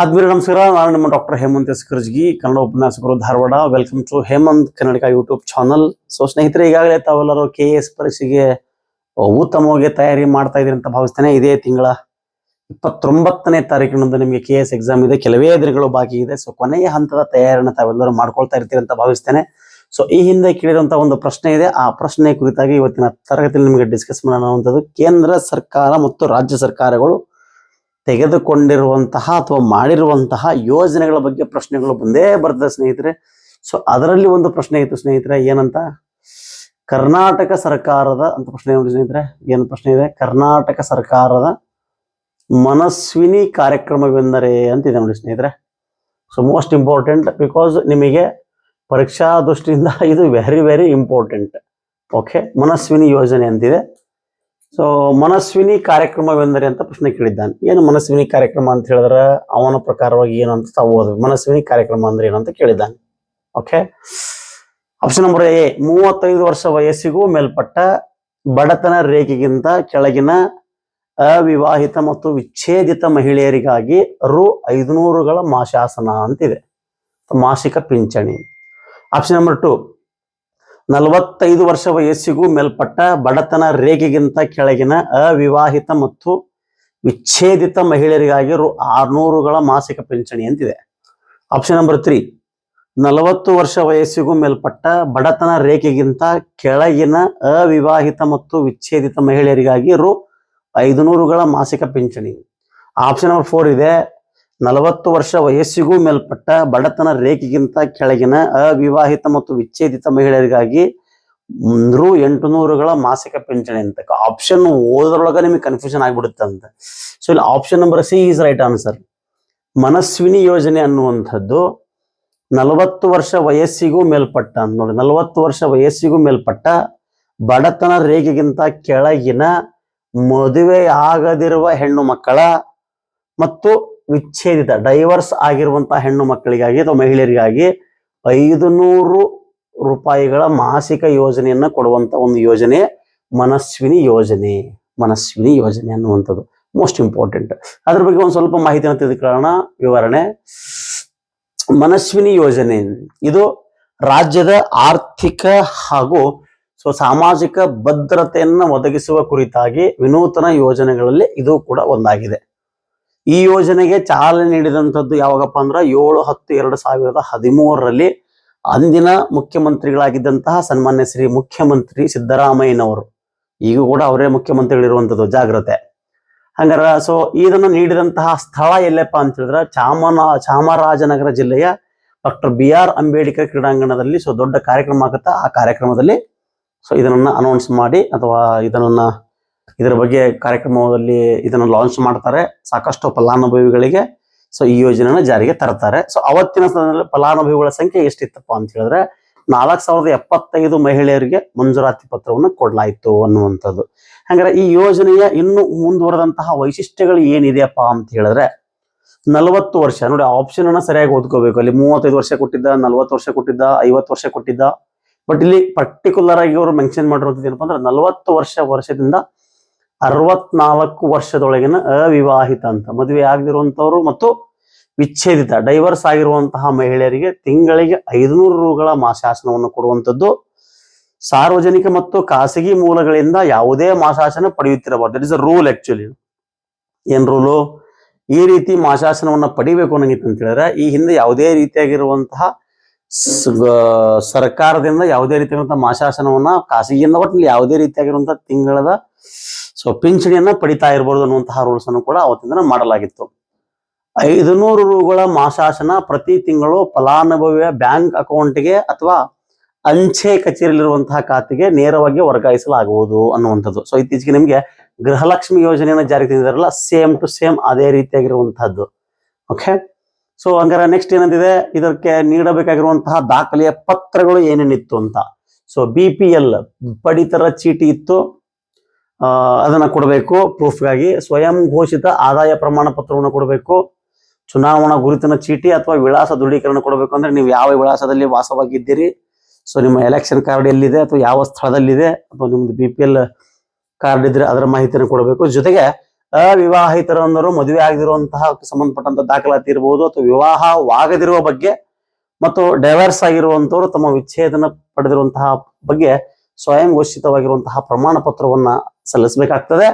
ಆದ್ಮೇಲೆ ನಮಸ್ಕಾರ. ನಾನು ನಿಮ್ಮ ಡಾಕ್ಟರ್ ಹೇಮಂತ್ ಎಸ್ ಕರ್ಜಗಿ, ಕನ್ನಡ ಉಪನ್ಯಾಸಕರು, Dharwad. Welcome to Hemanth Kannadiga YouTube channel. So ಸ್ನೇಹಿತರೆ, ಈಗಾಗಲೇ ತಾವೆಲ್ಲರೂ KS ಪರೀಕ್ಷೆಗೆ ಉತ್ತಮವಾಗಿ ತಯಾರಿ ಮಾಡ್ತಾ ಇದ್ದೀರಿ ಅಂತ ಭಾವಿಸ್ತೇನೆ. ಇದೇ ತಿಂಗಳ 29ನೇ ತಾರೀಕಿನಂದು ನಿಮಗೆ KS ಎಕ್ಸಾಮ್ ಇದೆ. ಕೆಲವೇ ದಿನಗಳು ಬಾಕಿ ಇದೆ. ಸೊ ಕೊನೆಯ ಹಂತದ ತಯಾರಿಯನ್ನು ತಾವೆಲ್ಲರೂ ಮಾಡ್ಕೊಳ್ತಾ ಇರ್ತೀರಿ ಅಂತ ಭಾವಿಸ್ತೇನೆ. ಸೊ ಈ ಹಿಂದೆ ಕೇಳಿದಂತ ಒಂದು ಪ್ರಶ್ನೆ ಇದೆ. ಆ ಪ್ರಶ್ನೆ ಕುರಿತಾಗಿ ಇವತ್ತಿನ ತರಗತಿಯಲ್ಲಿ ನಿಮಗೆ ಡಿಸ್ಕಸ್ ಮಾಡುವಂಥದ್ದು ಕೇಂದ್ರ ಸರ್ಕಾರ ಮತ್ತು ರಾಜ್ಯ ಸರ್ಕಾರಗಳು ತೆಗೆದುಕೊಂಡಿರುವಂತಹ ಅಥವಾ ಮಾಡಿರುವಂತಹ ಯೋಜನೆಗಳ ಬಗ್ಗೆ ಪ್ರಶ್ನೆಗಳು ಬಂದೇ ಬರ್ತದೆ ಸ್ನೇಹಿತರೆ. ಸೊ ಅದರಲ್ಲಿ ಒಂದು ಪ್ರಶ್ನೆ ಇತ್ತು ಸ್ನೇಹಿತರೆ, ಏನಂತ, ಕರ್ನಾಟಕ ಸರ್ಕಾರದ ಅಂತ ಪ್ರಶ್ನೆ ನೋಡಿ ಸ್ನೇಹಿತರೆ. ಏನು ಪ್ರಶ್ನೆ ಇದೆ? ಕರ್ನಾಟಕ ಸರ್ಕಾರದ ಮನಸ್ವಿನಿ ಕಾರ್ಯಕ್ರಮವೆಂದರೆ ಅಂತಿದೆ ನೋಡಿ ಸ್ನೇಹಿತರೆ. ಸೊ ಮೋಸ್ಟ್ ಇಂಪಾರ್ಟೆಂಟ್, ಬಿಕಾಸ್ ನಿಮಗೆ ಪರೀಕ್ಷಾ ದೃಷ್ಟಿಯಿಂದ ಇದು very very important. Okay, Manaswini ಯೋಜನೆ ಅಂತಿದೆ. ಸೊ ಮನಸ್ವಿನಿ ಕಾರ್ಯಕ್ರಮವೆಂದರೆ ಅಂತ ಪ್ರಶ್ನೆ ಕೇಳಿದ್ದಾನೆ. ಏನು ಮನಸ್ವಿನಿ ಕಾರ್ಯಕ್ರಮ ಅಂತ ಹೇಳಿದ್ರೆ ಅವನ ಪ್ರಕಾರವಾಗಿ ಏನು ಅಂತ ತಾವು ಓದಬೇಕು. ಮನಸ್ವಿನಿ ಕಾರ್ಯಕ್ರಮ ಅಂದ್ರೆ ಏನು ಅಂತ ಕೇಳಿದ್ದಾನೆ. ಓಕೆ, ಆಪ್ಷನ್ ನಂಬರ್ ಎ, 35 ವರ್ಷ ವಯಸ್ಸಿಗೂ ಮೇಲ್ಪಟ್ಟ ಬಡತನ ರೇಖೆಗಿಂತ ಕೆಳಗಿನ ಅವಿವಾಹಿತ ಮತ್ತು ವಿಚ್ಛೇದಿತ ಮಹಿಳೆಯರಿಗಾಗಿ ರು 500ಗಳ ಮಾಸಾಸನ ಅಂತಿದೆ, ಮಾಸಿಕ ಪಿಂಚಣಿ. ಆಪ್ಷನ್ ನಂಬರ್ 2, 45 ವರ್ಷ ವಯಸ್ಸಿಗೂ ಮೇಲ್ಪಟ್ಟ ಬಡತನ ರೇಖೆಗಿಂತ ಕೆಳಗಿನ ಅವಿವಾಹಿತ ಮತ್ತು ವಿಚ್ಛೇದಿತ ಮಹಿಳೆಯರಿಗಾಗಿ ರು 600ಗಳ ಮಾಸಿಕ ಪಿಂಚಣಿ ಅಂತಿದೆ. ಆಪ್ಷನ್ ನಂಬರ್ 3, 40 ವರ್ಷ ವಯಸ್ಸಿಗೂ ಮೇಲ್ಪಟ್ಟ ಬಡತನ ರೇಖೆಗಿಂತ ಕೆಳಗಿನ ಅವಿವಾಹಿತ ಮತ್ತು ವಿಚ್ಛೇದಿತ ಮಹಿಳೆಯರಿಗಾಗಿ ರು 500ಗಳ ಮಾಸಿಕ ಪಿಂಚಣಿ. ಆಪ್ಷನ್ ನಂಬರ್ 4 ಇದೆ, 40 ವರ್ಷ ವಯಸ್ಸಿಗೂ ಮೇಲ್ಪಟ್ಟ ಬಡತನ ರೇಖೆಗಿಂತ ಕೆಳಗಿನ ಅವಿವಾಹಿತ ಮತ್ತು ವಿಚ್ಛೇದಿತ ಮಹಿಳೆಯರಿಗಾಗಿ ರು 800ಗಳ ಮಾಸಿಕ ಪಿಂಚಣಿ ಅಂತ. ಆಪ್ಷನ್ ಓದರೊಳಗೆ ನಿಮಗೆ ಕನ್ಫ್ಯೂಷನ್ ಆಗ್ಬಿಡುತ್ತೆ ಅಂತ. ಸೊ ಇಲ್ಲಿ option number C is right answer. Manaswini ಯೋಜನೆ ಅನ್ನುವಂಥದ್ದು 40 ವರ್ಷ ವಯಸ್ಸಿಗೂ ಮೇಲ್ಪಟ್ಟ ನೋಡಿ, 40 ವರ್ಷ ವಯಸ್ಸಿಗೂ ಮೇಲ್ಪಟ್ಟ ಬಡತನ ರೇಖೆಗಿಂತ ಕೆಳಗಿನ ಮದುವೆ ಆಗದಿರುವ ಹೆಣ್ಣು ಮಕ್ಕಳ ಮತ್ತು ವಿಚ್ಛೇದಿತ ಡೈವರ್ಸ್ ಆಗಿರುವಂತಹ ಹೆಣ್ಣು ಮಕ್ಕಳಿಗಾಗಿ ಅಥವಾ ಮಹಿಳೆಯರಿಗಾಗಿ 500 ರೂಪಾಯಿಗಳ ಮಾಸಿಕ ಯೋಜನೆಯನ್ನ ಕೊಡುವಂತ ಒಂದು ಯೋಜನೆ ಮನಸ್ವಿನಿ ಯೋಜನೆ. ಮನಸ್ವಿನಿ ಯೋಜನೆ ಅನ್ನುವಂಥದ್ದು ಮೋಸ್ಟ್ ಇಂಪಾರ್ಟೆಂಟ್. ಅದ್ರ ಬಗ್ಗೆ ಒಂದು ಸ್ವಲ್ಪ ಮಾಹಿತಿಯನ್ನು ತಿಳಿದುಕೊಳ್ಳೋಣ. ವಿವರಣೆ, ಮನಸ್ವಿನಿ ಯೋಜನೆ ಇದು ರಾಜ್ಯದ ಆರ್ಥಿಕ ಹಾಗೂ ಸಾಮಾಜಿಕ ಭದ್ರತೆಯನ್ನು ಒದಗಿಸುವ ಕುರಿತಾಗಿ ವಿನೂತನ ಯೋಜನೆಗಳಲ್ಲಿ ಇದು ಕೂಡ ಒಂದಾಗಿದೆ. ಈ ಯೋಜನೆಗೆ ಚಾಲನೆ ನೀಡಿದಂಥದ್ದು ಯಾವಾಗಪ್ಪ ಅಂದ್ರೆ 7/10/2013 ಅಂದಿನ ಮುಖ್ಯಮಂತ್ರಿಗಳಾಗಿದ್ದಂತಹ ಸನ್ಮಾನ್ಯ ಶ್ರೀ ಮುಖ್ಯಮಂತ್ರಿ ಸಿದ್ದರಾಮಯ್ಯನವರು. ಈಗ ಕೂಡ ಅವರೇ ಮುಖ್ಯಮಂತ್ರಿಗಳಿರುವಂಥದ್ದು, ಜಾಗ್ರತೆ. ಹಂಗಾರ ಸೊ ಇದನ್ನು ನೀಡಿದಂತಹ ಸ್ಥಳ ಎಲ್ಲಪ್ಪ ಅಂತ ಹೇಳಿದ್ರೆ ಚಾಮರಾಜನಗರ ಜಿಲ್ಲೆಯ ಡಾಕ್ಟರ್ BR ಅಂಬೇಡ್ಕರ್ ಕ್ರೀಡಾಂಗಣದಲ್ಲಿ. ಸೊ ದೊಡ್ಡ ಕಾರ್ಯಕ್ರಮ ಆಗುತ್ತಾ, ಆ ಕಾರ್ಯಕ್ರಮದಲ್ಲಿ ಸೊ ಇದನ್ನ ಅನೌನ್ಸ್ ಮಾಡಿ ಅಥವಾ ಇದರ ಬಗ್ಗೆ ಕಾರ್ಯಕ್ರಮದಲ್ಲಿ ಇದನ್ನು ಲಾಂಚ್ ಮಾಡ್ತಾರೆ. ಸಾಕಷ್ಟು ಫಲಾನುಭವಿಗಳಿಗೆ ಸೊ ಈ ಯೋಜನೆಯನ್ನು ಜಾರಿಗೆ ತರ್ತಾರೆ. ಸೊ ಅವತ್ತಿನ ಫಲಾನುಭವಿಗಳ ಸಂಖ್ಯೆ ಎಷ್ಟಿತ್ತಪ್ಪ ಅಂತ ಹೇಳಿದ್ರೆ 4075 ಮಹಿಳೆಯರಿಗೆ ಮಂಜೂರಾತಿ ಪತ್ರವನ್ನು ಕೊಡಲಾಯಿತು ಅನ್ನುವಂಥದ್ದು. ಹಾಗಾದ್ರೆ ಈ ಯೋಜನೆಯ ಇನ್ನು ಮುಂದುವರೆದಂತಹ ವೈಶಿಷ್ಟ್ಯಗಳು ಏನಿದೆಯಪ್ಪ ಅಂತ ಹೇಳಿದ್ರೆ 40 ವರ್ಷ ನೋಡಿ, ಆಪ್ಷನ್ ಅನ್ನ ಸರಿಯಾಗಿ ಓದ್ಕೋಬೇಕು. ಅಲ್ಲಿ 35 ವರ್ಷ ಕೊಟ್ಟಿದ್ದ, 40 ವರ್ಷ ಕೊಟ್ಟಿದ್ದ, 50 ವರ್ಷ ಕೊಟ್ಟಿದ್ದ. ಬಟ್ ಇಲ್ಲಿ ಪರ್ಟಿಕ್ಯುಲರ್ ಆಗಿ ಅವರು ಮೆನ್ಷನ್ ಮಾಡಿರುವಂಥದ್ದು ಏನಪ್ಪಾ ಅಂದ್ರೆ 40 ವರ್ಷದಿಂದ 64 ವರ್ಷದೊಳಗಿನ ಅವಿವಾಹಿತ ಅಂತ ಮದುವೆ ಆಗದಿರುವಂತವ್ರು ಮತ್ತು ವಿಚ್ಛೇದಿತ ಡೈವರ್ಸ್ ಆಗಿರುವಂತಹ ಮಹಿಳೆಯರಿಗೆ ತಿಂಗಳಿಗೆ 500 ರೂಗಳ ಮಾಸಾಸನವನ್ನು ಕೊಡುವಂಥದ್ದು. ಸಾರ್ವಜನಿಕ ಮತ್ತು ಖಾಸಗಿ ಮೂಲಗಳಿಂದ ಯಾವುದೇ ಮಾಸಾಸನ ಪಡೆಯುತ್ತಿರಬಾರ್ದು. That is a rule. Actually ಏನ್ ರೂಲು? ಈ ರೀತಿ ಮಾಸಾಸನವನ್ನ ಪಡಿಬೇಕು ಅನ್ನಂಗಿತ್ತು ಅಂತ ಹೇಳಿದ್ರೆ ಈ ಹಿಂದೆ ಯಾವುದೇ ರೀತಿಯಾಗಿರುವಂತಹ ಸರ್ಕಾರದಿಂದ ಯಾವುದೇ ರೀತಿಯಾಗಿರುವಂತಹ ಮಾಸಾಸನವನ್ನ ಖಾಸಗಿಯಿಂದ ಒಟ್ಟಿನಲ್ಲಿ ಯಾವುದೇ ರೀತಿಯಾಗಿರುವಂತಹ ತಿಂಗಳದ ಪಿಂಚಣಿಯನ್ನ ಪಡಿತಾ ಇರಬಹುದು ಅನ್ನುವಂತಹ ರೂಲ್ಸ್ ಅನ್ನು ಕೂಡ ಅವತ್ತಿಂದ ಮಾಡಲಾಗಿತ್ತು. 500 ರೂಗಳ ಮಾಸಾಸನ ಪ್ರತಿ ತಿಂಗಳು ಫಲಾನುಭವಿಯ ಬ್ಯಾಂಕ್ ಅಕೌಂಟ್ಗೆ ಅಥವಾ ಅಂಚೆ ಕಚೇರಿಯಲ್ಲಿರುವಂತಹ ಖಾತೆಗೆ ನೇರವಾಗಿ ವರ್ಗಾಯಿಸಲಾಗುವುದು ಅನ್ನುವಂಥದ್ದು. ಸೊ ಇತ್ತೀಚೆಗೆ ನಿಮಗೆ ಗೃಹಲಕ್ಷ್ಮಿ ಯೋಜನೆಯನ್ನು ಜಾರಿಗೆ ತಂದಿದ್ದಾರಲ್ಲ, ಸೇಮ್ ಟು ಸೇಮ್ ಅದೇ ರೀತಿಯಾಗಿರುವಂತಹದ್ದು. ಓಕೆ, ಸೊ ಹಂಗಾರೆ ನೆಕ್ಸ್ಟ್ ಏನಂತಿದೆ, ಇದಕ್ಕೆ ನೀಡಬೇಕಾಗಿರುವಂತಹ ದಾಖಲೆಯ ಪತ್ರಗಳು ಏನೇನಿತ್ತು ಅಂತ. ಸೊ BPL ಪಡಿತರ ಚೀಟಿ ಇತ್ತು, ಅದನ್ನ ಕೊಡಬೇಕು ಪ್ರೂಫ್ಗಾಗಿ. ಸ್ವಯಂ ಘೋಷಿತ ಆದಾಯ ಪ್ರಮಾಣ ಪತ್ರವನ್ನು ಕೊಡಬೇಕು. ಚುನಾವಣಾ ಗುರುತಿನ ಚೀಟಿ ಅಥವಾ ವಿಳಾಸ ದೃಢೀಕರಣ ಕೊಡಬೇಕು. ಅಂದ್ರೆ ನೀವು ಯಾವ ವಿಳಾಸದಲ್ಲಿ ವಾಸವಾಗಿದ್ದೀರಿ, ಸೊ ನಿಮ್ಮ ಎಲೆಕ್ಷನ್ ಕಾರ್ಡ್ ಎಲ್ಲಿದೆ ಅಥವಾ ಯಾವ ಸ್ಥಳದಲ್ಲಿದೆ, ಅಥವಾ ನಿಮ್ದು BPL ಕಾರ್ಡ್ ಇದ್ರೆ ಅದರ ಮಾಹಿತಿಯನ್ನು ಕೊಡಬೇಕು. ಜೊತೆಗೆ ಅವಿವಾಹಿತರಂದರು ಮದುವೆ ಆಗದಿರುವಂತಹ ಸಂಬಂಧಪಟ್ಟಂತ ದಾಖಲಾತಿ ಇರಬಹುದು, ಅಥವಾ ವಿವಾಹವಾಗದಿರುವ ಬಗ್ಗೆ ಮತ್ತು ಡೈವರ್ಸ್ ಆಗಿರುವಂತವರು ತಮ್ಮ ವಿಚ್ಛೇದನ ಪಡೆದಿರುವಂತಹ ಬಗ್ಗೆ ಸ್ವಯಂ ಘೋಷಿತವಾಗಿರುವಂತಹ ಪ್ರಮಾಣ ಪತ್ರವನ್ನ ಸಲ್ಲಿಸಬೇಕಾಗ್ತದೆ.